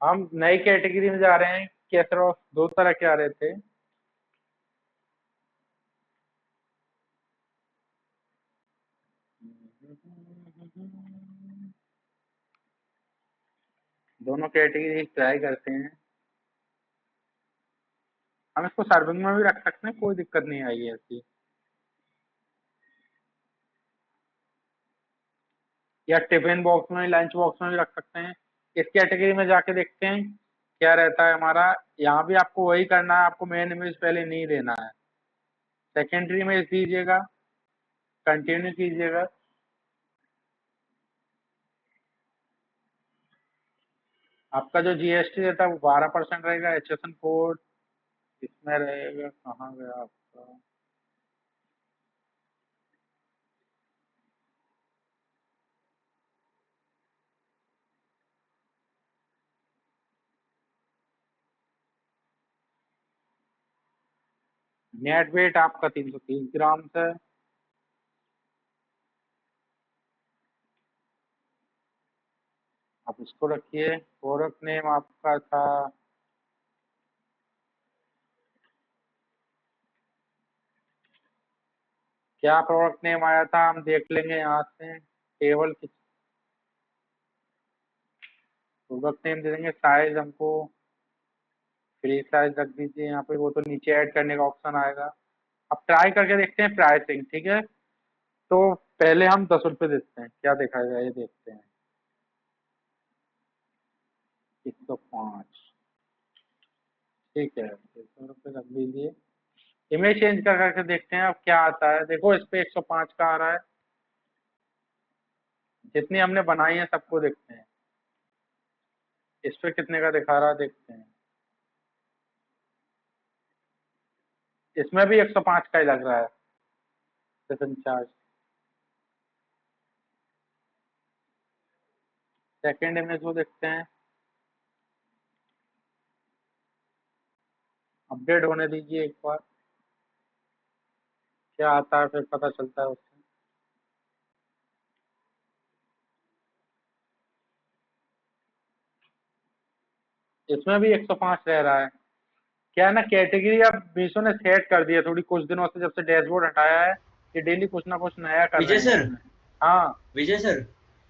हम नई कैटेगरी में जा रहे हैं। कैसे दो तरह के आ रहे थे। दोनों कैटेगरी ट्राई करते हैं। हम इसको सर्विंग में भी रख सकते हैं, कोई दिक्कत नहीं आएगी ऐसी। या टिफिन बॉक्स में, लंच बॉक्स में भी रख सकते हैं। इस कैटेगरी में जाके देखते हैं क्या रहता है हमारा। यहाँ भी आपको वही करना है, आपको मेन इमेज पहले नहीं देना है। सेकेंडरी इमेज दीजिएगा, कंटिन्यू कीजिएगा। आपका जो जीएसटी रहता है वो 12% रहेगा। एचएसएन कोड इसमें रहेगा, कहाँ गया आपका। नेट वेट आपका 330 ग्राम है। आप इसको रखिए। प्रोडक्ट नेम आपका था, क्या प्रोडक्ट नेम आया था हम देख लेंगे यहाँ से। टेबल की प्रोडक्ट नेम दे देंगे। साइज हमको फ्री साइज रख दीजिए यहाँ पे, वो तो नीचे ऐड करने का ऑप्शन आएगा। अब ट्राई करके देखते हैं प्राइसिंग, ठीक है। तो पहले हम 10 रुपये देते हैं, क्या दिखाएगा ये देखते हैं। 105, ठीक है, 100 रुपये रख दीजिए। इमेज चेंज कर करके देखते हैं अब क्या आता है। देखो इस पे 105 का आ रहा है। जितनी हमने बनाई है सबको देखते हैं। इस पे कितने का दिखा रहा है देखते हैं। इसमें भी 105 का ही लग रहा है सेशन चार्ज। सेकेंड इमेज वो देखते हैं। अपडेट होने दीजिए एक बार, क्या आता है फिर पता चलता है उससे। इसमें भी 105 रह रहा है। क्या है ना, कैटेगरी अब मीशो ने सेट कर दिया थोड़ी, कुछ दिनों से जब से डैशबोर्ड हटाया है। ये डेली कुछ ना कुछ नया कर विजय रहे हैं सर, इसमें। हाँ विजय सर,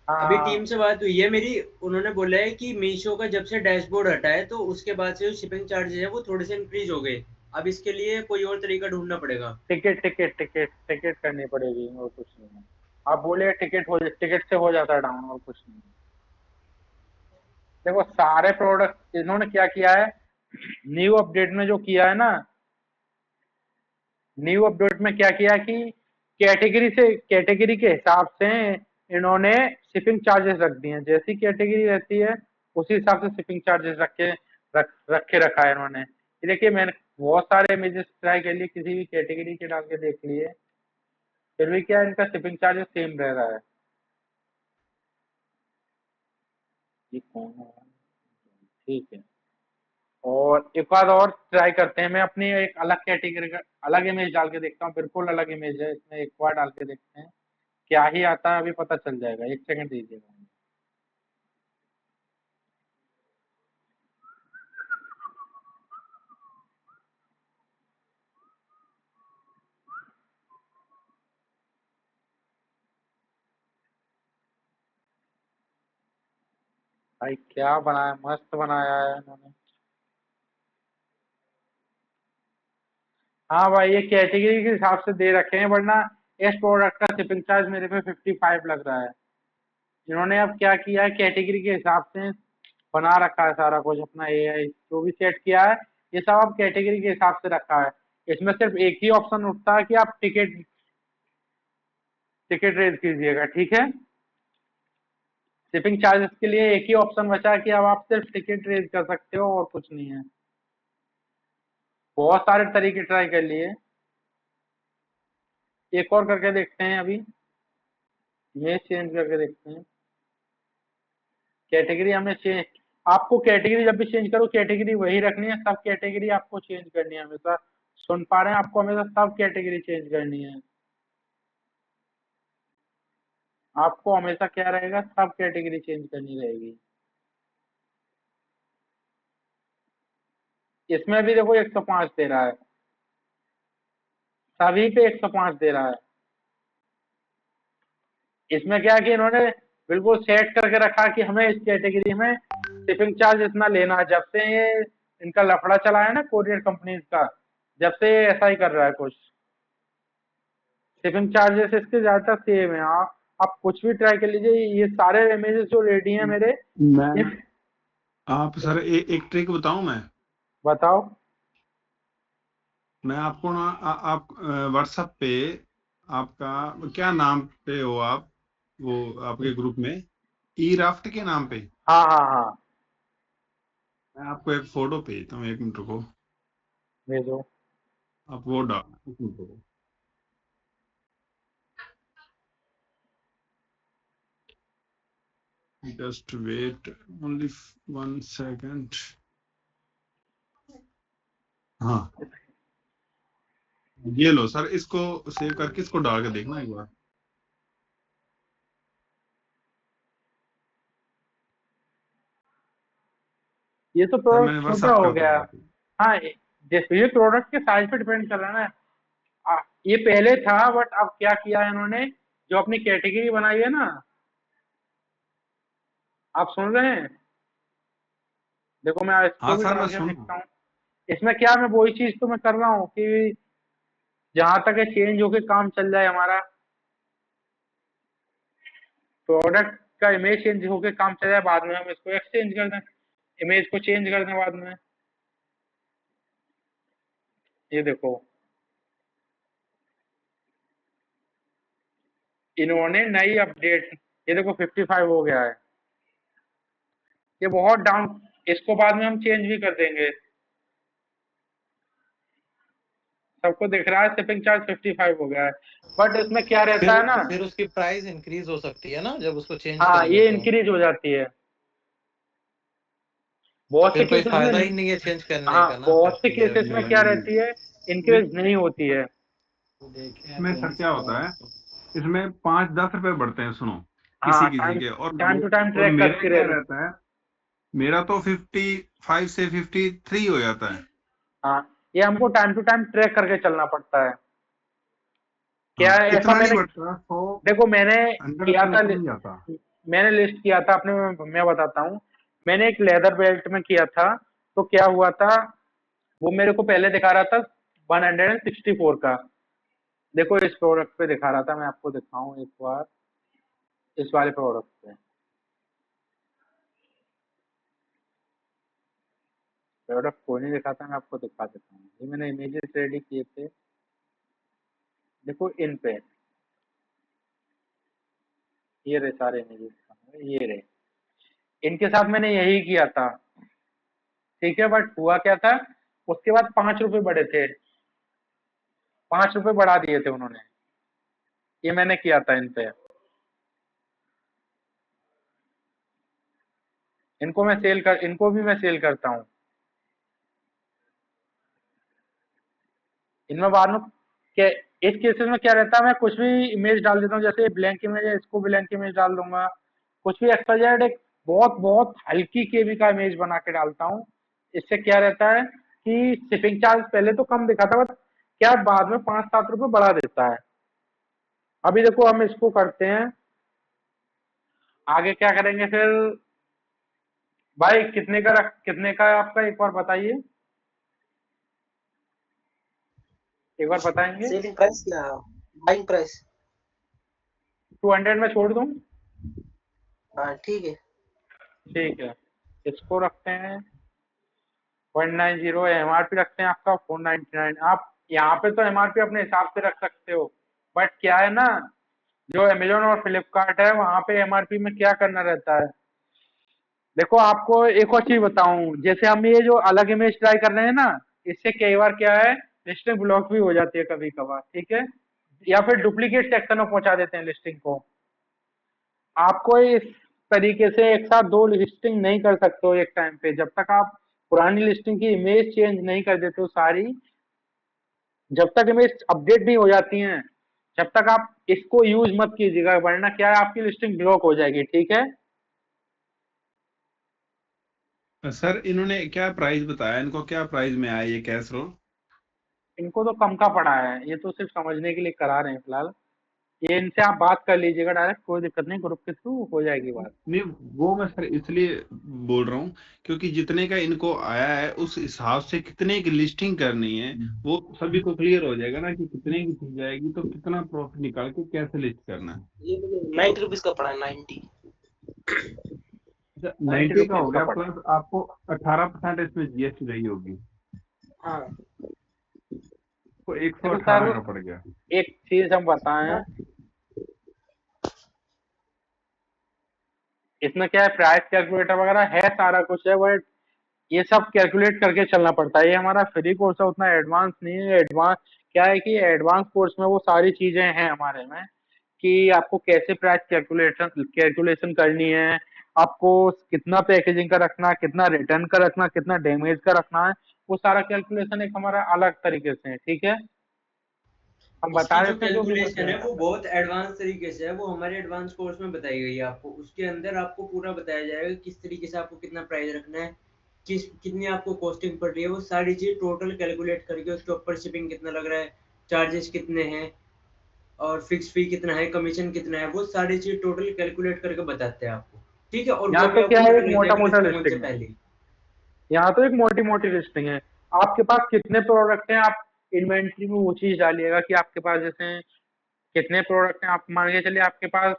हाँ अभी टीम हाँ। से बात हुई है मेरी। उन्होंने बोला है कि मीशो का जब से डैशबोर्ड हटा है तो उसके बाद से जो शिपिंग चार्जेस है वो थोड़े से इंक्रीज हो गए। अब इसके लिए कोई और तरीका ढूंढना पड़ेगा। टिकट टिकट टिकट टिकट करनी पड़ेगी और कुछ नहीं है। आप बोले टिकट से हो जाता है डाउन, और कुछ नहीं है। देखो सारे प्रोडक्ट इन्होंने क्या किया है, न्यू अपडेट में जो किया है ना, न्यू अपडेट में क्या किया कि कैटेगरी के हिसाब से इन्होंने शिपिंग चार्जेस रख दिए हैं। जैसी कैटेगरी रहती है उसी हिसाब से शिपिंग चार्जेस रखे रखा है इन्होंने। ये देखिए मैंने बहुत सारे इमेजेस ट्राई कर लिए, किसी भी कैटेगरी के डाल के देख लिए, फिर भी क्या इनका शिपिंग चार्जेस सेम रह रहा है। ये कौन है, ठीक है। और एक बार और ट्राई करते हैं, मैं अपनी एक अलग कैटेगरी का अलग इमेज डाल के देखता हूँ। बिल्कुल अलग इमेज है, इसमें एक बार डाल के देखते हैं क्या ही आता है। अभी पता चल जाएगा, 1 सेकंड दीजिएगा। भाई क्या बनाया, मस्त बनाया है इन्होंने। हाँ भाई ये कैटेगरी के हिसाब से दे रखे हैं, वरना इस प्रोडक्ट का शिपिंग चार्ज मेरे पे 55 लग रहा है। इन्होंने अब क्या किया है, कैटेगरी के हिसाब से बना रखा है सारा कुछ। अपना एआई जो भी सेट किया है, ये सब अब कैटेगरी के हिसाब से रखा है। इसमें सिर्फ एक ही ऑप्शन उठता है कि आप टिकट टिकट रेज कीजिएगा, ठीक है। शिपिंग चार्जेस के लिए एक ही ऑप्शन बचा है कि अब आप सिर्फ टिकट रेज कर सकते हो और कुछ नहीं है। बहुत सारे तरीके ट्राई कर लिए। एक और करके देखते हैं अभी, ये चेंज करके देखते हैं। कैटेगरी हमने चेंज, आपको कैटेगरी जब भी चेंज करो कैटेगरी वही रखनी है, सब कैटेगरी आपको चेंज करनी है हमेशा। सुन पा रहे हैं, आपको हमेशा सब कैटेगरी चेंज करनी है। आपको हमेशा क्या रहेगा, सब कैटेगरी चेंज करनी रहेगी। इसमें भी देखो 105 दे रहा है, सभी पे 105 दे रहा है। इसमें क्या है कि इन्होंने बिल्कुल सेट करके रखा कि हमें इस कैटेगरी में शिपिंग चार्ज इतना लेना है। जब से ये इनका लफड़ा चला है ना कोरियर कंपनीज का, जब से ये ऐसा ही कर रहा है कुछ। शिपिंग चार्जेस इसके ज्यादातर सेम है। आप कुछ भी ट्राई कर लीजिए, ये सारे इमेजेस जो रेडी हैं मेरे। मैं इस आप सर एक ट्रिक बताऊं मैं। बताओ। मैं आपको ना आप व्हाट्सएप पे आपका क्या नाम पे हो आप, वो आपके ग्रुप में ई राफ्ट के नाम पे हाँ हाँ हाँ, मैं आपको एक फोटो भेजता हूँ, 1 मिनट रुको। भेजो। आप वो डाल, 1 मिनट रुको। Just wait only 1 second. हाँ, ये लो सर, इसको सेव करके इसको डाल के देखना एक बार। ये तो सर प्रोडक्ट मैंने छोटा व्हाट्सएप हो कर गया। दिया आपको। हाँ, जैसे ये प्रोडक्ट के साइज पे डिपेंड कर रहा है ना। ये पहले था, बट अब क्या किया है इन्होंने, जो अपनी कैटेगरी बनाई है ना। आप सुन रहे हैं? देखो मैं इसको हाँ भी सर, डाल मैं के सुन रहा हूँ। देखता हूँ। इसमें क्या, मैं वही चीज तो मैं कर रहा हूँ कि जहां तक है चेंज होके काम चल जाए हमारा। प्रोडक्ट का इमेज चेंज होके काम चल जाए, बाद में हम इसको एक्सचेंज कर दें, इमेज को चेंज कर दें बाद में। ये देखो, इन्होंने नई अपडेट, ये देखो 55 हो गया है। ये बहुत डाउन, इसको बाद में हम चेंज भी कर देंगे। सबको दिख रहा है शिपिंग चार्ज 55 हो गया है, बट इसमें क्या रहता है ना। फिर उसकी प्राइस इंक्रीज हो सकती है ना जब उसको चेंज हाँ, करोगे ये तो। इंक्रीज हो जाती है बहुत से फिर कोई केसेस में। फायदा ही नहीं है चेंज करने हाँ, का ना बहुत से फिर ये केसेस में क्या रहती है, ये इंक्रीज नहीं होती है। इसमें सर क्या होता है, इसमें 5-10 रुपए बढ़ते हैं, सुनो, किसी हाँ, किसी टाइम के। टाइम टू टाइम और ट्रैक मेरा करती क्या रहती। रहता है, मेरा तो 55 से 53 हो जाता है। हाँ, ये हमको टाइम टू टाइम ट्रैक करके चलना पड़ता है। क्या हाँ, है ऐसा इतना नहीं मैंने, बढ़ता, 100 देखो मैंने 100 किया से था, ऊपर नहीं जाता। मैंने लिस्ट किया था अपने, मैं बताता हूँ। मैंने एक लेदर बेल्ट में किया था, तो क्या हुआ था, वो मेरे को पहले दिखा रहा था 164 का। देखो इस प्रोडक्ट पे दिखा रहा था, मैं आपको दिखाऊं एक बार, इस वाले प्रोडक्ट पे। प्रोडक्ट कोई नहीं दिखाता, मैं आपको दिखा देता हूँ। ये मैंने इमेजेस रेडी किए थे, देखो इन पे, ये रहे सारे इमेजेस, ये रहे। इनके साथ मैंने यही किया था, ठीक है। बट हुआ क्या था, उसके बाद 5 रुपए बढ़े थे, 5 रुपए बढ़ा दिए थे उन्होंने। ये मैंने किया था इन पे। इनको भी मैं सेल करता हूँ। इनमें बाद में क्या, इस केसेस में क्या रहता है, मैं कुछ भी इमेज डाल देता हूँ, जैसे ब्लैंक इमेज है, इसको ब्लैंक इमेज डाल दूंगा। कुछ भी एक्स्ट्रा जेड, एक बहुत बहुत हल्की केबी का इमेज बना के डालता हूँ। इससे क्या रहता है कि शिपिंग चार्ज पहले तो कम दिखा था, बट क्या बाद में 5-7 रुपए बढ़ा देता है। अभी देखो हम इसको करते हैं, आगे क्या करेंगे फिर। भाई कितने का है आपका, एक बार बताइए, एक बार बताएंगे। सेलिंग प्राइस क्या है? Buying price? 200 में छोड़ दूं? हाँ ठीक है। ठीक है, इसको रखते हैं 190, एमआरपी रखते हैं आपका 499। आप यहाँ पे तो एमआरपी अपने हिसाब से रख सकते हो, बट क्या है ना, जो अमेजोन और फ्लिपकार्ट है, वहां पे एमआरपी में क्या करना रहता है। देखो आपको एक और चीज बताऊं, जैसे हम ये जो अलग इमेज ट्राई कर रहे हैं ना, इससे कई बार क्या है, लिस्टिंग ब्लॉक भी हो जाती है कभी कभार, ठीक है। या फिर डुप्लीकेट सेक्शन में पहुंचा देते हैं लिस्टिंग को। आपको इस तरीके से एक साथ दो लिस्टिंग नहीं कर सकते हो एक टाइम पे, जब तक आप पुरानी लिस्टिंग की इमेज चेंज नहीं कर देते हो सारी। जब तक इमेज अपडेट नहीं हो जाती हैं, जब तक आप इसको यूज मत कीजिएगा, वरना क्या है, आपकी लिस्टिंग ब्लॉक हो जाएगी, ठीक है। सर इन्होंने क्या प्राइस बताया, इनको क्या प्राइस में आया ये कैसरोल? इनको तो कम का पड़ा है, ये तो सिर्फ समझने के लिए करा रहे हैं फिलहाल। ये इनसे आप बात कर लीजिएगा डायरेक्ट, कोई दिक्कत नहीं, ग्रुप के थ्रू हो जाएगी बात। नहीं, वो मैं सर इसलिए बोल रहा हूँ क्योंकि जितने का इनको आया है उस हिसाब से कितने की लिस्टिंग करनी है वो सभी को क्लियर हो जाएगा ना, कि कितने की चीज जाएगी तो कितना प्रॉफिट निकाल के कैसे लिस्ट करना है। ये मुझे 90 रुपीज का पड़ा है, 90। 90 90 का रुपीज हो का गया, पड़ा। प्लस आपको 18% इसमें जीएसटी रही होगी, हाँ तो देखो 118 सर, का पड़ गया। एक चीज हम बताएं, इसमें क्या है, प्राइस कैलकुलेटर वगैरह है, सारा कुछ है, बट ये सब कैलकुलेट करके चलना पड़ता है। ये हमारा फ्री कोर्स है, उतना एडवांस नहीं है। एडवांस क्या है कि एडवांस कोर्स में वो सारी चीजें हैं हमारे में, कि आपको कैसे प्राइस कैलकुलेशन कैलकुलेशन करनी है, आपको कितना पैकेजिंग का रखना है, कितना रिटर्न का रखना, कितना डैमेज का रखना है, वो सारा कैलकुलेशन एक हमारा अलग तरीके से है। ठीक है, हम इसकी बता जो देते हैं जो भी कैलकुलेशन है बच्चे। वो बहुत एडवांस तरीके से है, वो हमारे एडवांस कोर्स में बताई गई है आपको। उसके अंदर आपको पूरा बताया जाएगा कि किस तरीके से आपको कितना प्राइस रखना है, कितनी आपको कॉस्टिंग पड़ रही है, वो सारी चीज टोटल कैलकुलेट करके उसके ऊपर शिपिंग कितना लग रहा है, चार्जेस कितने हैं, और फिक्स फी कितना है, कमीशन कितना है, वो सारी चीज टोटल कैलकुलेट करके बताते हैं आपको। ठीक है, और यहाँ वो भी तो क्या आपको है, पता एक लग मोटा जाएगा मोटा लिस्टिंग होने से लिस्टिंग है। पहले ही। यहाँ तो एक मोटी मोटी लिस्टिंग है। आपके पास कितने प्रोडक्ट हैं, आप इन्वेंट्री में वो चीज डालिएगा कि आपके पास जैसे कितने प्रोडक्ट हैं। आप मान के चलिए आपके पास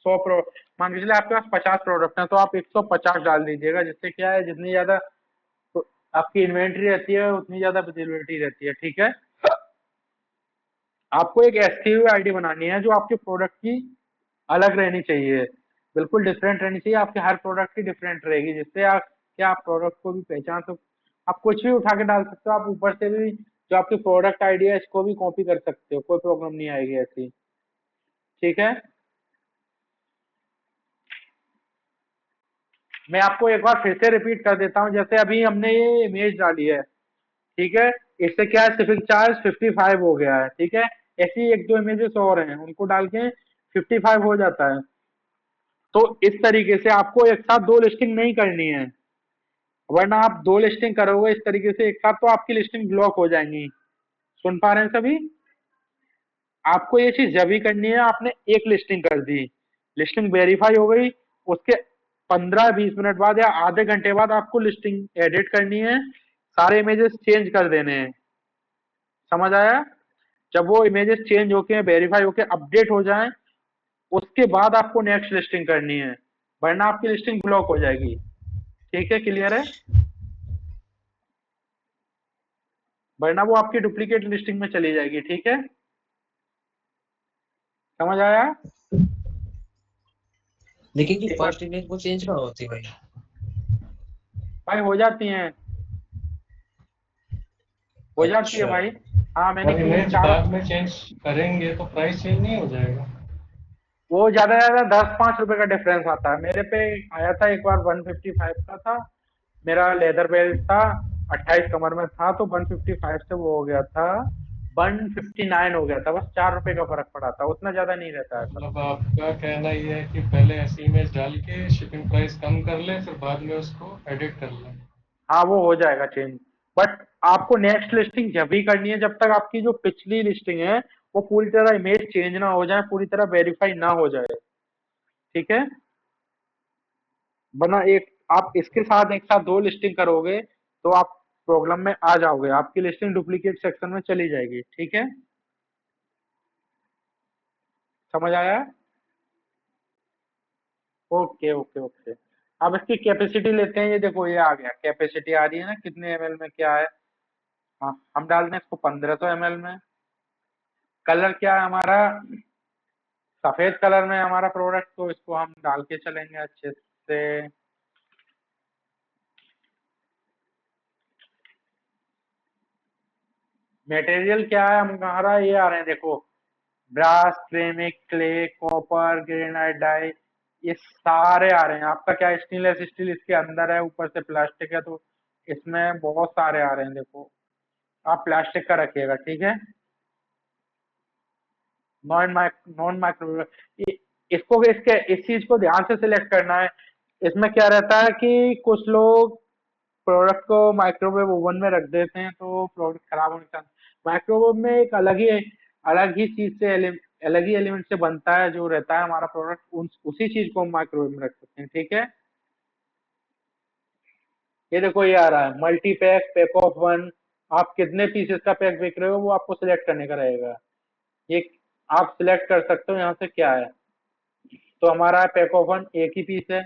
100 प्रो मान के चलिए आपके पास 50 प्रोडक्ट हैं, तो आप 150 डाल दीजिएगा। जिससे क्या है, जितनी ज्यादा तो आपकी इन्वेंट्री रहती है उतनी ज्यादा विजिबिलिटी रहती है। ठीक है, आपको एक एसक्यू आईडी बनानी है जो आपके प्रोडक्ट की अलग रहनी चाहिए, बिल्कुल डिफरेंट रहनी चाहिए। आपके हर प्रोडक्ट की डिफरेंट रहेगी, जिससे आप क्या आप प्रोडक्ट को भी पहचान सकते। आप कुछ भी उठा के डाल सकते हो, आप ऊपर से भी जो आपकी प्रोडक्ट आईडी है इसको भी कॉपी कर सकते हो, कोई प्रॉब्लम नहीं आएगी ऐसी। ठीक है, मैं आपको एक बार फिर से रिपीट कर देता हूँ। जैसे अभी हमने ये इमेज डाली है, ठीक है, इससे क्या है, शिपिंग चार्ज 55 हो गया है। ठीक है, ऐसी एक दो इमेजेस और हैं, उनको डाल के 55 हो जाता है। तो इस तरीके से आपको एक साथ दो लिस्टिंग नहीं करनी है, वरना आप दो लिस्टिंग करोगे इस तरीके से एक साथ तो आपकी लिस्टिंग ब्लॉक हो जाएंगी। सुन पा रहे हैं सभी? आपको ये चीज जब ही करनी है, आपने एक लिस्टिंग कर दी, लिस्टिंग वेरीफाई हो गई, उसके 15-20 मिनट बाद या आधे घंटे बाद आपको लिस्टिंग एडिट करनी है, सारे इमेजेस चेंज कर देने हैं। समझ आया? जब वो इमेजेस चेंज होके वेरीफाई होके अपडेट हो जाएं, उसके बाद आपको नेक्स्ट लिस्टिंग करनी है, वरना आपकी लिस्टिंग ब्लॉक हो जाएगी। ठीक है, क्लियर है? वरना वो आपकी डुप्लीकेट लिस्टिंग में चली जाएगी। ठीक है, समझ आया? लेकिन कि एक बार फर्स्ट इमेज वो चेंज कहाँ होती है भाई? भाई हो जाती हैं, हो जाती है अच्छा, भाई। हाँ, मैंने और क्यों इमेज चार, बाद में चेंज करेंगे तो प्राइस चेंज नहीं हो जाएगा? वो ज्यादा से ज्यादा 10-5 रुपए का डिफरेंस आता है। मेरे पे आया था एक बार, 155 का था, मेरा लेदर बेल्ट था, 28 कमर में था, तो 155 से वो हो गया था 159 हो गया था। बस 4 रुपए का फर्क पड़ा था, उतना ज्यादा नहीं रहता है सर। मतलब आपका कहना ये है कि पहले ऐसी इमेज डाल के शिपिंग प्राइस कम कर ले, फिर बाद में उसको एडिट कर ले। हाँ, वो हो जाएगा चेंज, बट आपको नेक्स्ट लिस्टिंग जब भी करनी है जब तक आपकी जो पिछली लिस्टिंग है वो पूरी तरह इमेज चेंज ना हो जाए, पूरी तरह वेरीफाई ना हो जाए। ठीक है, वरना एक आप इसके साथ एक साथ दो लिस्टिंग करोगे तो आप प्रॉब्लम में आ जाओगे, आपकी लिस्टिंग डुप्लीकेट सेक्शन में चली जाएगी। ठीक है, समझ आया? Okay okay okay. अब इसकी कैपेसिटी लेते हैं। ये देखो, ये आ गया, कैपेसिटी आ रही है ना, कितने एमएल में क्या है। हाँ, हम डाल दें इसको 1500 एमएल में। कलर क्या है हमारा, सफेद कलर में है हमारा प्रोडक्ट, तो इसको हम डाल के चलेंगे अच्छे से। मटेरियल क्या है हमारा, ये आ रहे हैं देखो, brass, ceramic, clay, copper, granite, die, ये सारे आ रहे हैं। आपका क्या स्टेनलेस स्टील इसके अंदर है, ऊपर से प्लास्टिक है, तो इसमें बहुत सारे आ रहे हैं। देखो, आप प्लास्टिक का रखिएगा। ठीक है, नॉन माइक्रो, इसको इसके इस चीज को ध्यान से सिलेक्ट करना है। इसमें क्या रहता है कि कुछ लोग प्रोडक्ट को माइक्रोवेव ओवन में रख देते हैं तो प्रोडक्ट खराब होने का, माइक्रोवेव में एक अलग ही चीज से अलग ही एलिमेंट से बनता है जो रहता है हमारा प्रोडक्ट, उसी चीज को हम माइक्रोवेव में रख सकते हैं। ठीक है, ये देखो ये आ रहा है multi pack, pack of one. आप कितने पीसेस का पैक बेच रहे हो वो आपको सिलेक्ट करने का रहेगा। ये आप सिलेक्ट कर सकते हो यहाँ से क्या है। तो हमारा पैक ऑफ वन एक ही पीस है।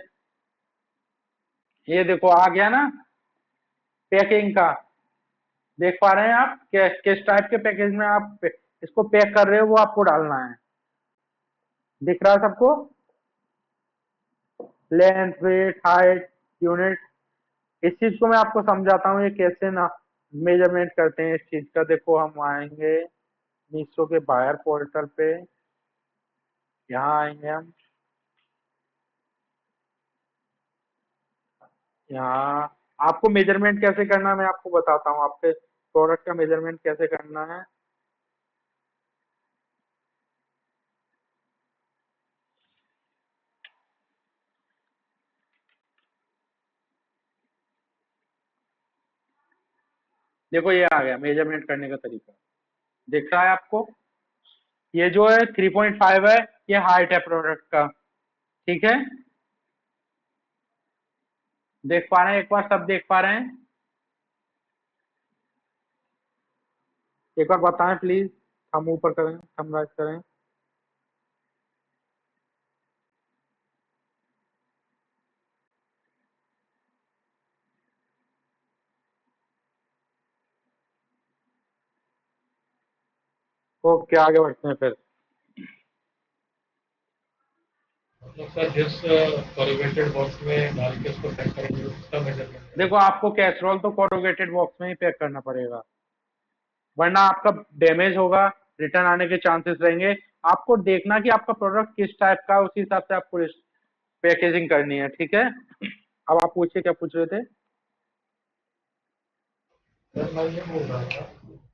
ये देखो आ गया ना पैकिंग का, देख पा रहे हैं आप किस टाइप के पैकेज में आप इसको पैक कर रहे हो वो आपको डालना है। दिख रहा है सबको, लेंथ, वेट, हाइट, यूनिट। इस चीज को मैं आपको समझाता हूँ ये कैसे ना मेजरमेंट करते हैं इस चीज का। देखो हम आएंगे मीशो के बायर पोर्टल पे, यहाँ आएंगे हम, यहाँ आपको मेजरमेंट कैसे करना है मैं आपको बताता हूँ। आपके प्रोडक्ट का मेजरमेंट कैसे करना है। देखो ये आ गया मेजरमेंट करने का तरीका, दिख रहा है आपको। ये जो है 3.5 है, ये हाइट है प्रोडक्ट का। ठीक है, देख पा रहे हैं, एक बार सब देख पा रहे हैं, एक बार बताएं प्लीज। हम ऊपर करें, हम राइट करें। ओके आगे बढ़ते हैं फिर। मतलब सर जिस कोरुगेटेड बॉक्स में डाल के उसको पैक करेंगे उसका मेजरमेंट देखो आपको कैसरोल तो कोरुगेटेड बॉक्स में ही पैक करना पड़ेगा, वरना आपका डैमेज होगा, रिटर्न आने के चांसेस रहेंगे। आपको देखना कि आपका प्रोडक्ट किस टाइप का, उसी हिसाब से आपको पैकेजिंग करनी है। ठीक है, अब आप पूछिए क्या पूछ रहे थे। सर मैं ये बोल रहा था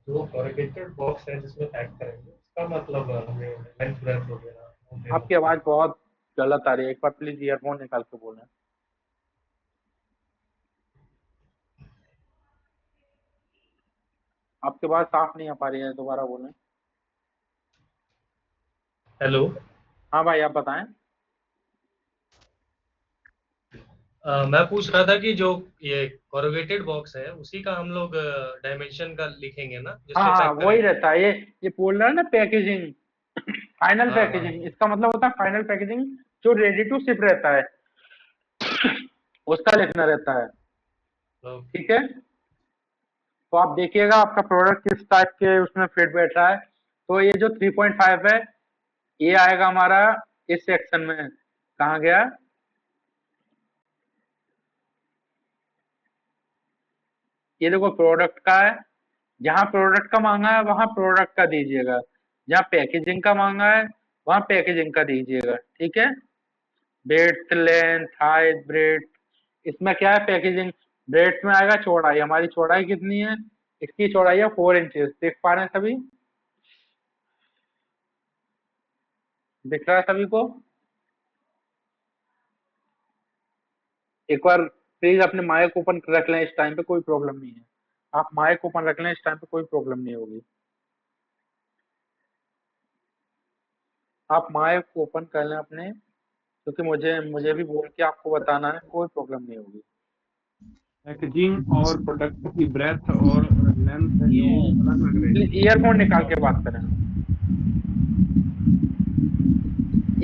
जो कोरुगेटेड बॉक्स है जिसमें पैक करेंगे उसका मतलब हमें लेंथ ब्रेथ वगैरह वो देना आपकी आवाज बहुत गलत आ रही है, एक बार प्लीज ईयरफोन निकाल के बोलें। आपकी आवाज साफ नहीं आ पा रही है, दोबारा बोलें। हेलो। हाँ भाई आप बताएं। मैं पूछ रहा था कि जो ये कोरुगेटेड बॉक्स है उसी का हम लोग डायमेंशन का लिखेंगे ना हाँ जिसमें हाँ पैक वही करेंगे। रहता है, ये बोल रहा है ना पैकेजिंग, फाइनल हाँ हाँ पैकेजिंग, इसका मतलब होता है फाइनल पैकेजिंग जो रेडी टू शिप रहता है उसका लिखना रहता है। ओके। ठीक है, तो आप देखिएगा आपका प्रोडक्ट किस टाइप के उसमें फिट बैठ रहा है। तो ये जो 3.5 है ये आएगा हमारा इस सेक्शन में, कहाँ गया, ये देखो प्रोडक्ट का है। जहां प्रोडक्ट का मांगा है वहां प्रोडक्ट का दीजिएगा, जहां पैकेजिंग का मांगा है वहां पैकेजिंग का दीजिएगा। ठीक है, ब्रेड्थ, लेंथ, हाइट, ब्रेड, इसमें क्या है पैकेजिंग। ब्रेड्थ में आएगा चौड़ाई, हमारी चौड़ाई कितनी है, इसकी चौड़ाई है 4 इंचेस। देख पा रहे हैं सभी, दिख रहा है सभी को। एक बार प्लीज अपने माइक ओपन रख लें, इस टाइम पे कोई प्रॉब्लम नहीं है। आप माइक ओपन रख लें, इस टाइम पे कोई प्रॉब्लम नहीं होगी। आप माइक ओपन कर लें अपने, क्योंकि मुझे मुझे भी बोल के आपको बताना है, कोई प्रॉब्लम नहीं होगी। पैकेजिंग और प्रोडक्ट की ब्रेथ और लेंथ है जो अलग अलग रहेगी। ईयरफोन निकाल के बात करें।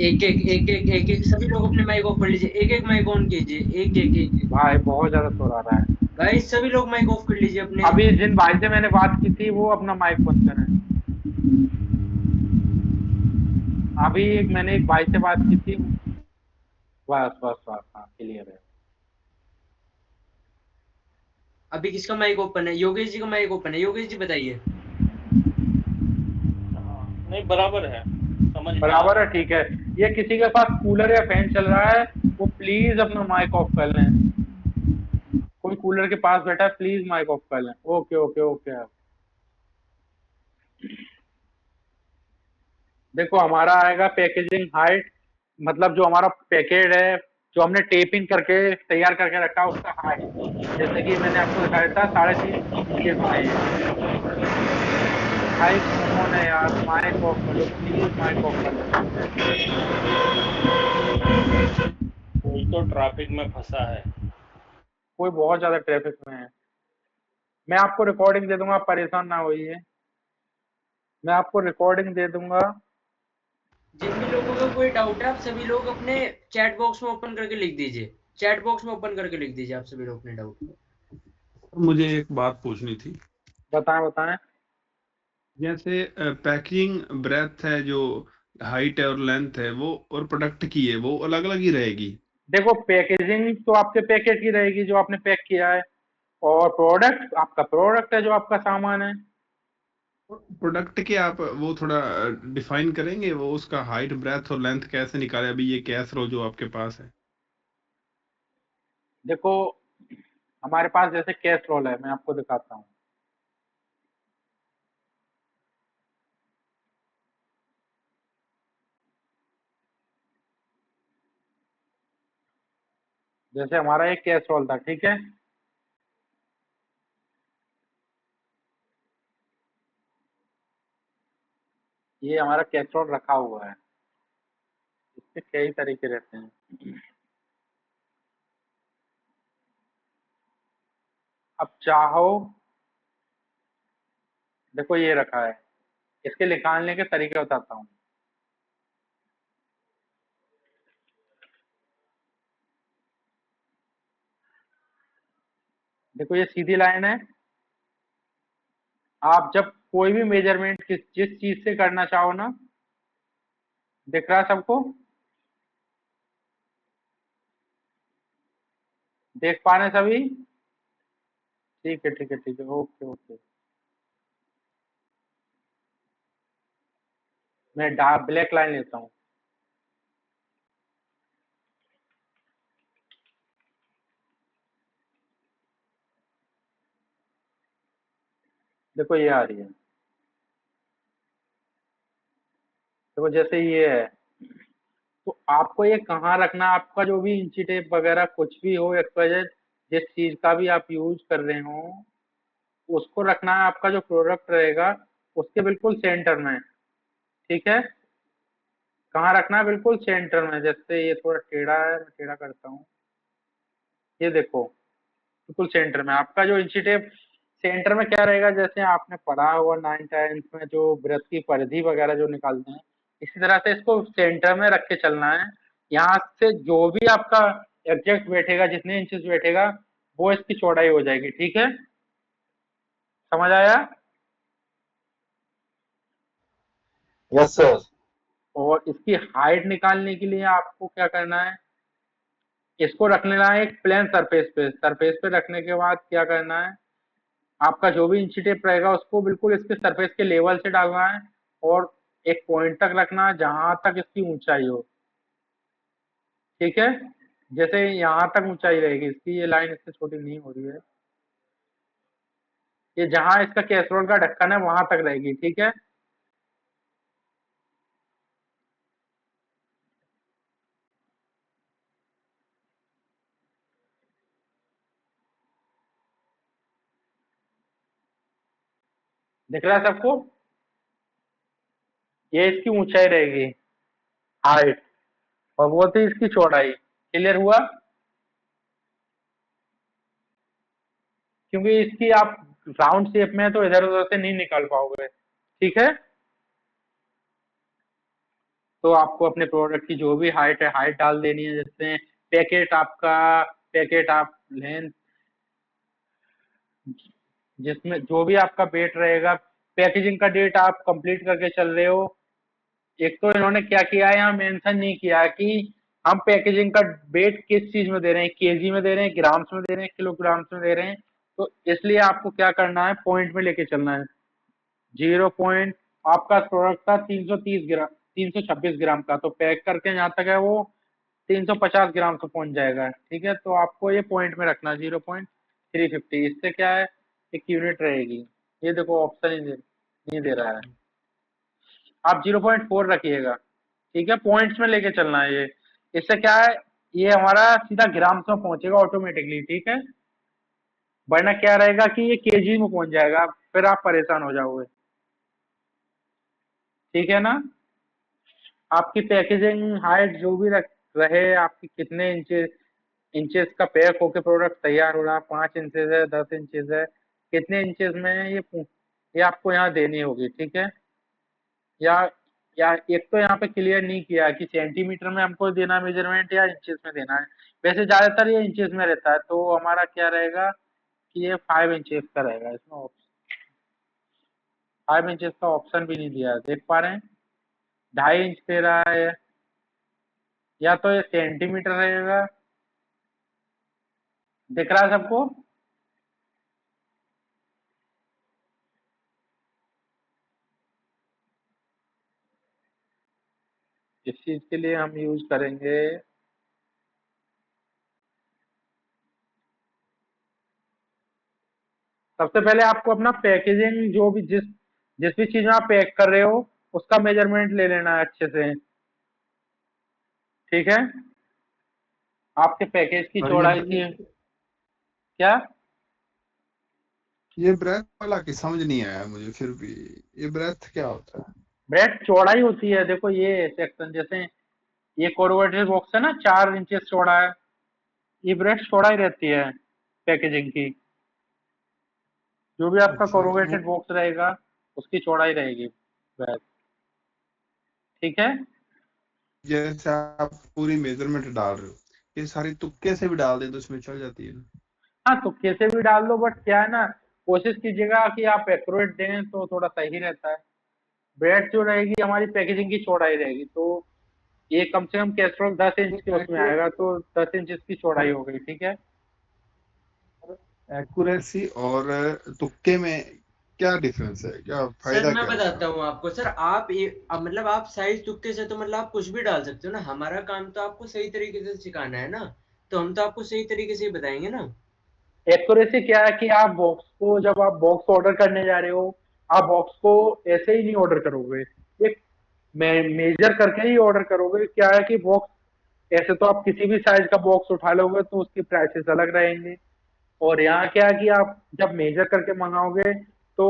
एक एक सभी लोग अपने माइक ऑफ कर लीजिए, एक एक माइक ऑन कीजिए, एक एक भाई बहुत ज्यादा शोर आ रहा है। भाई सभी लोग माइक ऑफ कर लीजिए अपने। अभी जिन भाई से मैंने बात की थी वो अपना माइक बंद करें। अभी मैंने एक भाई से बात की थी, बस बस बस, हाँ क्लियर है। अभी किसका माइक ओपन है? योगेश जी का माइक ओपन है, योगेश जी बताइए। नहीं बराबर है, समझ में आ बराबर रहा है, ठीक है। ये किसी के पास कूलर या फैन चल रहा है वो प्लीज अपना माइक ऑफ कर लें। कोई कूलर के पास बैठा है प्लीज माइक ऑफ कर लें। Okay okay okay. देखो हमारा आएगा पैकेजिंग हाइट, मतलब जो हमारा पैकेट है जो हमने टेपिंग करके तैयार करके रखा उसका हाइट, जैसे कि मैंने आपको दिखाया था 3.5 इंचेस में है ये। भाई कौन है यार, माइक ऑफ कर लो प्लीज, माइक ऑफ कर लो। कोई तो ट्रैफिक में फंसा है। कोई बहुत ज्यादा ट्रैफिक में है। मैं आपको रिकॉर्डिंग दे दूंगा, आप परेशान ना होइए, मैं आपको रिकॉर्डिंग दे दूंगा। जिन भी लोगों का कोई डाउट है आप सभी लोग अपने चैट बॉक्स में ओपन करके लिख दीजिए, चैट बॉक्स में ओपन करके लिख दीजिए आप सभी लोग अपने डाउट। मुझे एक बात पूछनी थी, बताएं बताएं। जैसे पैकिंग ब्रेथ है, जो हाइट है और लेंथ है, वो और प्रोडक्ट की है वो अलग अलग ही रहेगी। देखो पैकेजिंग तो आपके पैकेट की रहेगी जो आपने पैक किया है, और प्रोडक्ट आपका प्रोडक्ट है जो आपका सामान है। प्रोडक्ट के आप वो थोड़ा डिफाइन करेंगे, वो उसका हाइट ब्रेथ और लेंथ कैसे निकाले? अभी ये कैसरोल जो आपके पास है। देखो हमारे पास जैसे कैसरोल है, मैं आपको दिखाता हूँ। जैसे हमारा एक कैसरोल था, ठीक है, ये हमारा कैसरोल रखा हुआ है, इसके कई तरीके रहते हैं। अब चाहो, देखो ये रखा है, इसके निकालने के तरीके बताता हूँ। देखो ये सीधी लाइन है, आप जब कोई भी मेजरमेंट जिस चीज से करना चाहो ना, दिख रहा है सबको, देख पा रहे हैं सभी? ठीक है ठीक है ठीक है, ओके ओके। मैं डार्क ब्लैक लाइन लेता हूँ। देखो ये आ रही है, देखो जैसे ये है, तो आपको ये कहाँ रखना है, आपका जो भी इंची टेप वगैरह कुछ भी हो, एक्सवाइजेड जिस चीज का भी आप यूज कर रहे हो, उसको रखना है। आपका जो प्रोडक्ट रहेगा उसके बिल्कुल सेंटर में, ठीक है। कहाँ रखना है? बिल्कुल सेंटर में। जैसे ये थोड़ा टेढ़ा है, मैं टेढ़ा करता हूँ, ये देखो बिल्कुल सेंटर में आपका जो इंची टेप। सेंटर में क्या रहेगा, जैसे आपने पढ़ा हुआ 9th-10th में जो वृत्त की परिधि वगैरह जो निकालते हैं, इसी तरह से इसको सेंटर में रख के चलना है। यहाँ से जो भी आपका एग्जैक्ट बैठेगा, जितने इंचेस बैठेगा, वो इसकी चौड़ाई हो जाएगी, ठीक है। समझ आया? Yes sir. और इसकी हाइट निकालने के लिए आपको क्या करना है, इसको रख लेना है एक प्लेन सरफेस पे रखने के बाद क्या करना है, आपका जो भी इंची टेप रहेगा उसको बिल्कुल इसके सरफेस के लेवल से डालना है, और एक पॉइंट तक रखना है जहां तक इसकी ऊंचाई हो, ठीक है। जैसे यहाँ तक ऊंचाई रहेगी इसकी, ये लाइन इससे छोटी नहीं हो रही है, ये जहां इसका कैसरोल का ढक्कन है वहां तक रहेगी, ठीक है। दिख रहा है सबको? ये इसकी ऊंचाई रहेगी, हाइट, और वो थी इसकी चौड़ाई। क्लियर हुआ? क्योंकि इसकी आप राउंड शेप में है तो इधर उधर से नहीं निकाल पाओगे, ठीक है। तो आपको अपने प्रोडक्ट की जो भी हाइट है, हाइट डाल देनी है। जैसे पैकेट आप लेंथ, जिसमें जो भी आपका वेट रहेगा, पैकेजिंग का डेट आप कंप्लीट करके चल रहे हो। एक तो इन्होंने क्या किया है, यहाँ मेंशन नहीं किया कि हम पैकेजिंग का वेट किस चीज में दे रहे हैं, केजी में दे रहे हैं, ग्राम्स में दे रहे हैं, किलोग्राम्स में दे रहे हैं। तो इसलिए आपको क्या करना है, पॉइंट में लेके चलना है। 0 आपका प्रोडक्ट था 330 ग्राम, 326 ग्राम का, तो पैक करके जहाँ तक है वो 350 ग्राम से पहुंच जाएगा, ठीक है। तो आपको ये पॉइंट में रखना 0.350, इससे क्या है, एक यूनिट रहेगी। ये देखो ऑप्शन ही नहीं दे रहा है, आप 0.4 रखिएगा, ठीक है। पॉइंट्स में लेके चलना है ये। इससे क्या है, ये हमारा सीधा ग्राम्स में पहुंचेगा ऑटोमेटिकली, ठीक है। वरना क्या रहेगा कि ये केजी में पहुंच जाएगा, फिर आप परेशान हो जाओगे, ठीक है ना। आपकी पैकेजिंग हाइट जो भी रहे, आपकी कितने इंचेस का पैक होके प्रोडक्ट तैयार हो रहा है, 5 इंचेस है, 10 इंचेस है, कितने इंचेस में है, ये आपको यहाँ देनी होगी, ठीक है। या या एक तो यहाँ पे क्लियर नहीं किया कि सेंटीमीटर में हमको देना मेजरमेंट या इंचेस में देना है। वैसे ज्यादातर ये इंचेस में रहता है, तो हमारा क्या रहेगा कि ये 5 इंचेस का रहेगा। इसमें 5 इंचेस का ऑप्शन भी नहीं दिया है, देख पा रहे हैं। 2.5 इंच दे रहा है, या तो ये सेंटीमीटर रहेगा, दिख रहा है सबको। इस चीज के लिए हम यूज करेंगे सबसे पहले आपको अपना पैकेजिंग, जो भी जिस जिस भी चीज में आप पैक कर रहे हो उसका मेजरमेंट ले लेना है अच्छे से, ठीक है। आपके पैकेज की और चौड़ाई थी क्या? ये ब्रेथ वाला की समझ नहीं आया मुझे, फिर भी ये ब्रेथ क्या होता है? ब्रेड चौड़ाई होती है, देखो ये सेक्शन, जैसे ये कोरोवेटेड बॉक्स है ना, 4 इंचेस चौड़ा है, ये ब्रेड चौड़ाई रहती है पैकेजिंग की। जो भी आपका अच्छा, तो कोरोवेटेड बॉक्स रहेगा उसकी चौड़ाई रहेगी ब्रेड, ठीक है। जैसे आप पूरी मेजरमेंट डाल रहे हो, ये सारी तुक्के से भी डाल दें तो इसमें चल जाती है ना? हाँ, तो कैसे भी डाल दो, बट क्या है ना, कोशिश कीजिएगा कि आप एक्यूरेट दें तो थोड़ा सही रहता है। ब्रेड जो रहेगी हमारी पैकेजिंग की चौड़ाई रहेगी, तो ये कम से कम कैस्ट्रोल 10 इंच के उसमें आएगा, तो 10 इंच की चौड़ाई हो गई, ठीक है। एक्यूरेसी और तुक्के में क्या डिफरेंस है, क्या सर फायदा मैं क्या है बताता इसका? हूँ आपको। सर आप ये मतलब आप साइज तुक्के से तो मतलब आप कुछ भी डाल सकते हो ना। हमारा काम तो आपको सही तरीके से सिखाना है ना, तो हम तो आपको सही तरीके से ही बताएंगे ना। एक्यूरेसी क्या है कि आप बॉक्स को, जब आप बॉक्स ऑर्डर करने जा रहे हो, आप बॉक्स को ऐसे ही नहीं ऑर्डर करोगे, एक मेजर करके ही ऑर्डर करोगे। क्या है कि बॉक्स ऐसे तो आप किसी भी साइज का बॉक्स उठा लोगे तो उसकी प्राइसेस अलग रहेंगे, और यहाँ क्या है कि आप जब मेजर करके मंगाओगे तो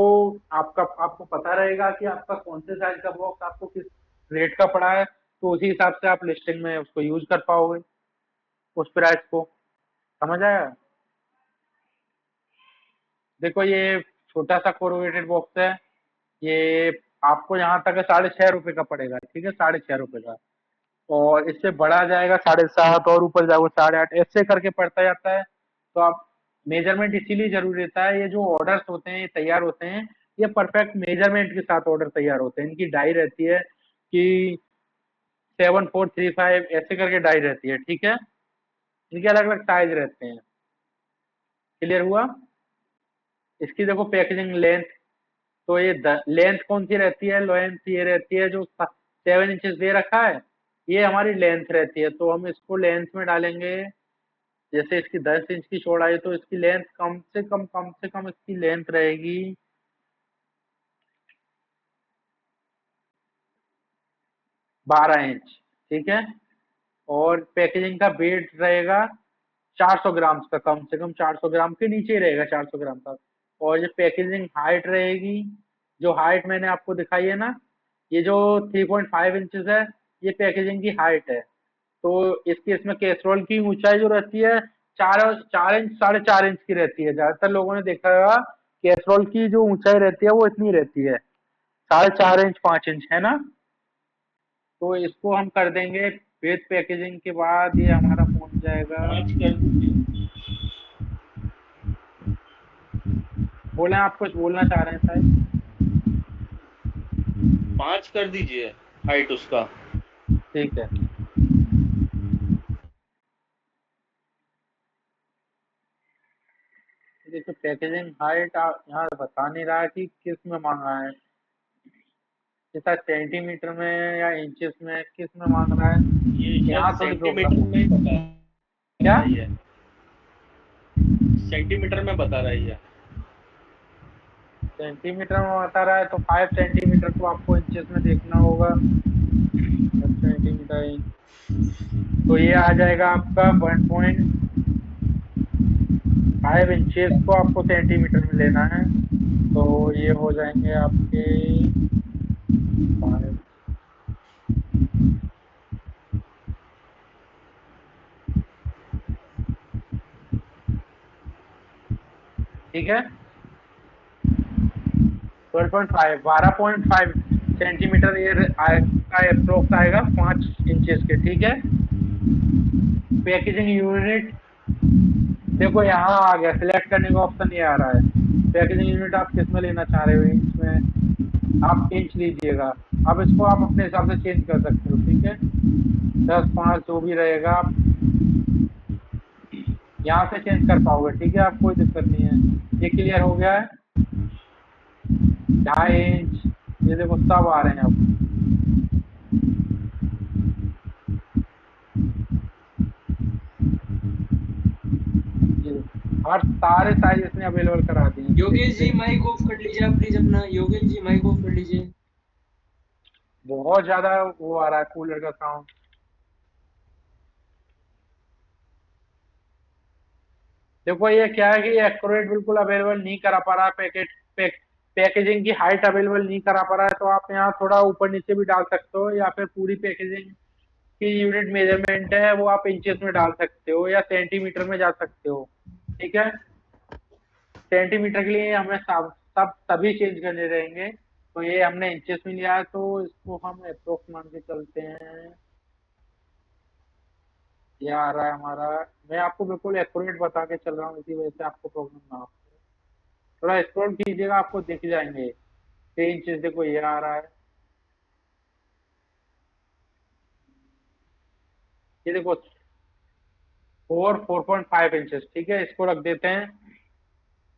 आपको पता रहेगा कि आपका कौन से साइज का बॉक्स आपको किस रेट का पड़ा है, तो उसी हिसाब से आप लिस्टिंग में उसको यूज कर पाओगे, उस प्राइस को। समझ आया? देखो ये छोटा सा कोरोगेटेड बॉक्स है, ये आपको यहाँ तक 6.5 रुपए का पड़ेगा, ठीक है, 6.5 रुपए का। और इससे बढ़ा जाएगा 7.5, और ऊपर जाओगे 8.5, ऐसे करके पड़ता जाता है। तो आप मेजरमेंट इसीलिए जरूरी रहता है, ये जो ऑर्डर्स होते हैं ये तैयार होते हैं, ये परफेक्ट मेजरमेंट के साथ ऑर्डर तैयार होते हैं। इनकी डाई रहती है कि 7435 ऐसे करके डाई रहती है, ठीक है। इनके अलग अलग साइज रहते हैं। क्लियर हुआ? इसकी देखो पैकेजिंग लेंथ, तो ये लेंथ कौन सी रहती है? लेंथ ये रहती है जो 7 इंचेस दे रखा है, ये हमारी लेंथ रहती है, तो हम इसको लेंथ में डालेंगे। जैसे इसकी 10 इंच की चौड़ाई, तो इसकी लेंथ कम से कम इसकी लेंथ रहेगी 12 इंच, ठीक है। और पैकेजिंग का वेट रहेगा 400 ग्राम का, कम से कम 400 ग्राम के नीचे ही रहेगा, 400 ग्राम का। और ये पैकेजिंग हाइट रहेगी, जो हाइट मैंने आपको दिखाई है ना, ये जो 3.5 इंचेस है, ये पैकेजिंग की हाइट है। तो इसमें कैसरोल की ऊंचाई जो रहती है 4 इंच 4.5 इंच की रहती है। ज्यादातर लोगों ने देखा होगा कैसरोल की जो ऊंचाई रहती है वो इतनी रहती है, 4.5 इंच 5 इंच, है ना। तो इसको हम कर देंगे विद पैकेजिंग के बाद, ये हमारा पहुंच जाएगा। 5 कर दीजिए। बोले आप कुछ बोलना चाह रहे हैं शायद? 5 कर दीजिए हाइट उसका। ठीक है। देखिए पैकेजिंग हाइट यहाँ बता नहीं रहा कि किस में मांगा है, जैसा सेंटीमीटर में या इंचेस में, किस में मांग रहा है, ये यहाँ शायद थोड़ी सेंटीमीटर प्रॉब्लम। में ही बता क्या? रही है, सेंटीमीटर में बता रही है। सेंटीमीटर में बता रहा है, तो 5 सेंटीमीटर को आपको इंचेस में देखना होगा। 5 सेंटीमीटर तो ये आ जाएगा आपका 1.5 इंचेस को आपको सेंटीमीटर में लेना है, तो ये हो जाएंगे आपके 5। ठीक है, 12.5 सेंटीमीटर ये आएगा, अप्रोक्स आएगा 5 इंचेस के। ठीक है, पैकेजिंग यूनिट देखो यहाँ आ गया, सिलेक्ट करने का ऑप्शन ये आ रहा है। पैकेजिंग यूनिट आप किस में लेना चाह रहे हो, इंच में, आप इंच लीजिएगा। अब इसको आप अपने हिसाब से चेंज कर सकते हो। ठीक है, 10, 5 जो भी रहेगा आप यहाँ से चेंज कर पाओगे। ठीक है, आप कोई दिक्कत नहीं है। ये क्लियर हो गया है। 2.5 इंच, ये देखो सब आ रहे हैं अब। और सारे साइज इसने अवेलेबल करा दिए हैं। योगेश जी माइक ऑफ कर लीजिए आप प्लीज अपना, योगेश जी माइक ऑफ कर लीजिए। बहुत ज्यादा वो आ रहा है कूलर का साउंड। देखो ये क्या है कि एक्यूरेट बिल्कुल अवेलेबल नहीं करा पा रहा है, पैकेजिंग की हाइट अवेलेबल नहीं करा पा रहा है। तो आप यहाँ थोड़ा ऊपर नीचे भी डाल सकते हो, या फिर पूरी पैकेजिंग की यूनिट मेजरमेंट है वो आप इंचेस में डाल सकते हो, या सेंटीमीटर में जा सकते हो। ठीक है, सेंटीमीटर के लिए हमें सब सभी चेंज करने रहेंगे। तो ये हमने इंचेस में लिया है, तो इसको हम अप्रोक्स मान के चलते हैं। ये आ रहा है हमारा, मैं आपको बिल्कुल एक्यूरेट बता के चल रहा हूँ, इसी वजह से आपको प्रॉब्लम ना हो। थोड़ा स्क्रॉल कीजिएगा, आपको दिख जाएंगे 3 इंचेस। देखो ये आ रहा है, ये देखो 4.5 इंचेस। ठीक है, इसको रख देते हैं।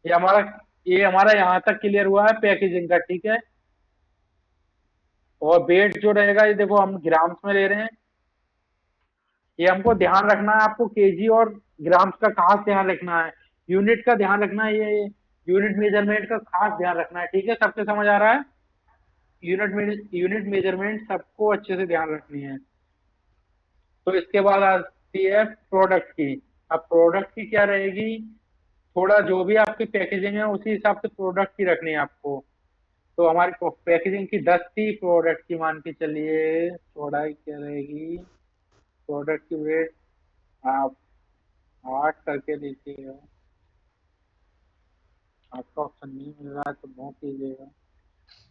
ये हमारा ये हमारा यहाँ तक क्लियर हुआ है पैकेजिंग का। ठीक है, और वेट जो रहेगा ये देखो हम ग्राम्स में ले रहे हैं। ये हमको ध्यान रखना है, आपको केजी और ग्राम्स का खास ध्यान रखना है, यूनिट का ध्यान रखना है, ये यूनिट मेजरमेंट का खास ध्यान रखना है। ठीक है, सबसे समझ आ रहा है। यूनिट मेजरमेंट सबको अच्छे से ध्यान रखनी है। तो इसके बाद आती है प्रोडक्ट की। अब प्रोडक्ट की क्या रहेगी, थोड़ा जो भी आपकी पैकेजिंग है उसी हिसाब से प्रोडक्ट की रखनी है आपको। तो हमारी पैकेजिंग की 10 थी, प्रोडक्ट की मान के चलिए चौड़ाई क्या रहेगी, प्रोडक्ट की वेट आप 8 करके दीजिएगा। आपका ऑप्शन नहीं मिल रहा है तो नो कीजिएगा,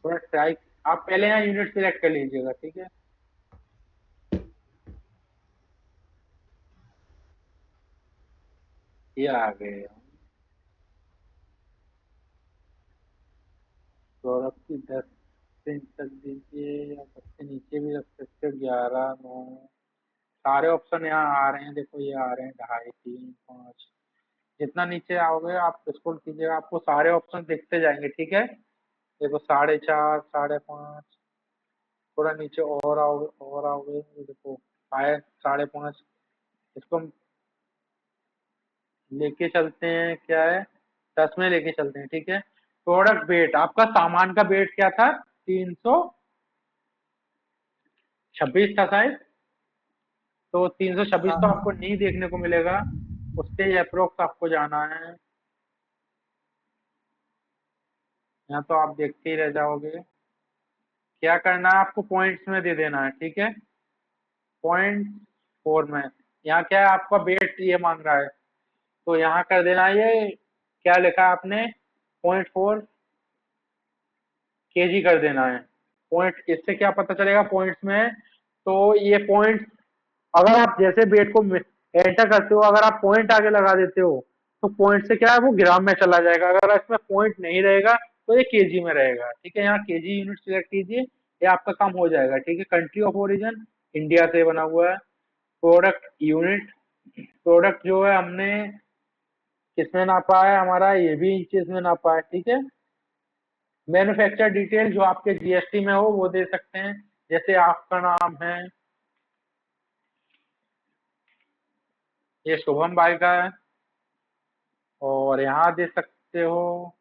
थोड़ा ट्राई। आप पहले यहाँ यूनिट सिलेक्ट कर लीजिएगा। ठीक है, ये आ गए। प्रोडक्ट की 10 इंच तक दीजिए, या 10 से नीचे भी रख सकते हो, 11, 9। सारे ऑप्शन यहाँ आ रहे हैं, देखो ये आ रहे हैं 2.5, 3, 5। जितना नीचे आओगे आप स्क्रॉल कीजिएगा, आपको सारे ऑप्शन दिखते जाएंगे। ठीक है, देखो 4.5, 5.5। थोड़ा नीचे और आओगे, ये देखो 5, 5.5। इसको हम लेके चलते हैं, क्या है 10 में लेके चलते हैं। ठीक है, प्रोडक्ट वेट, आपका सामान का वेट क्या था, 326 था शायद। तो 326 तो आपको नहीं देखने को मिलेगा, उससे अप्रोक्स आपको जाना है। यहाँ तो आप देखते ही रह जाओगे। क्या करना है, आपको पॉइंट्स में दे देना है। ठीक है, 0.4 में। यहाँ क्या है, आपका वेट ये मांग रहा है, तो यहाँ कर देना है। ये क्या लिखा है आपने, 0.4 केजी कर देना है। पॉइंट, इससे क्या पता चलेगा पॉइंट्स में, तो ये पॉइंट, अगर आप जैसे वेट को एंटर करते हो, अगर आप पॉइंट आगे लगा देते हो तो पॉइंट से क्या है वो ग्राम में चला जाएगा। अगर इसमें पॉइंट नहीं रहेगा तो ये केजी में रहेगा। ठीक है, यहाँ केजी यूनिट सिलेक्ट कीजिए, ये आपका काम हो जाएगा। ठीक है, कंट्री ऑफ ओरिजिन इंडिया से बना हुआ है। प्रोडक्ट यूनिट, प्रोडक्ट जो है हमने किसमें नापा है, हमारा ये भी इंचेस में नापा है। ठीक है, मैन्युफैक्चर डिटेल जो आपके जीएसटी में हो वो दे सकते हैं, जैसे आपका नाम है, ये शुभम भाई का है, और यहाँ दे सकते हो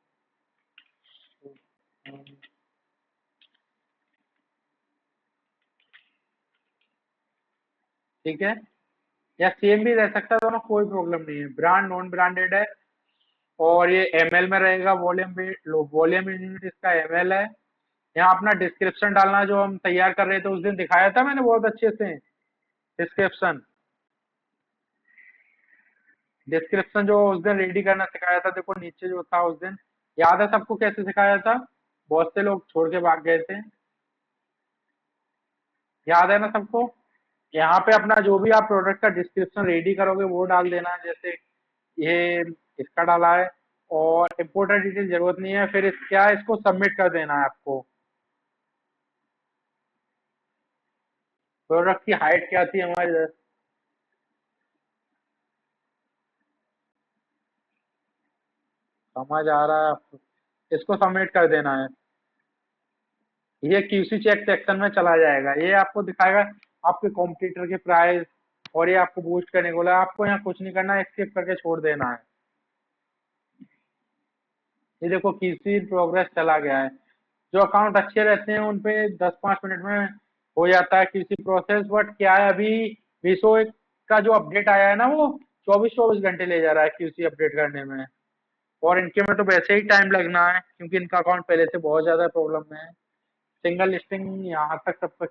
ठीक है, या सेम भी रह सकता है, दोनों कोई प्रॉब्लम नहीं है। ब्रांड नॉन ब्रांडेड है और ये एमएल में रहेगा, वॉल्यूम यूनिट इसका एमएल है। यहाँ अपना डिस्क्रिप्शन डालना जो हम तैयार कर रहे थे उस दिन दिखाया था मैंने बहुत अच्छे से, डिस्क्रिप्शन डिस्क्रिप्शन जो उस दिन रेडी करना सिखाया था, देखो नीचे जो था उस दिन, याद है सबको कैसे सिखाया था? बहुत से लोग छोड़ के भाग गए थे, याद है ना सबको? यहाँ पे अपना जो भी आप प्रोडक्ट का डिस्क्रिप्शन रेडी करोगे वो डाल देना है, जैसे ये इसका डाला है, और इम्पोर्टर डिटेल जरूरत नहीं है। फिर क्या है, इसको सबमिट कर देना है आपको। प्रोडक्ट की हाइट क्या थी हमारी, समझ आ रहा है आपको? इसको सबमिट कर देना है। ये क्यूसी चेक सेक्शन में चला जाएगा, ये आपको दिखाएगा आपके कॉम्पिटिटर के प्राइस, और ये आपको बूस्ट करने को बोला। आपको यहाँ कुछ नहीं करना है, स्किप करके छोड़ देना है। ये देखो क्यूसी प्रोग्रेस चला गया है। जो अकाउंट अच्छे रहते हैं उन पे 10-5 मिनट में हो जाता है क्यूसी प्रोसेस, बट क्या है अभी विसो का जो अपडेट आया है ना, वो 24-24 घंटे ले जा रहा है क्यूसी अपडेट करने में, और इनके में तो वैसे ही टाइम लगना है क्योंकि इनका अकाउंट पहले से बहुत ज्यादा प्रॉब्लम में है। सिंगल लिस्टिंग यहाँ तक सब कुछ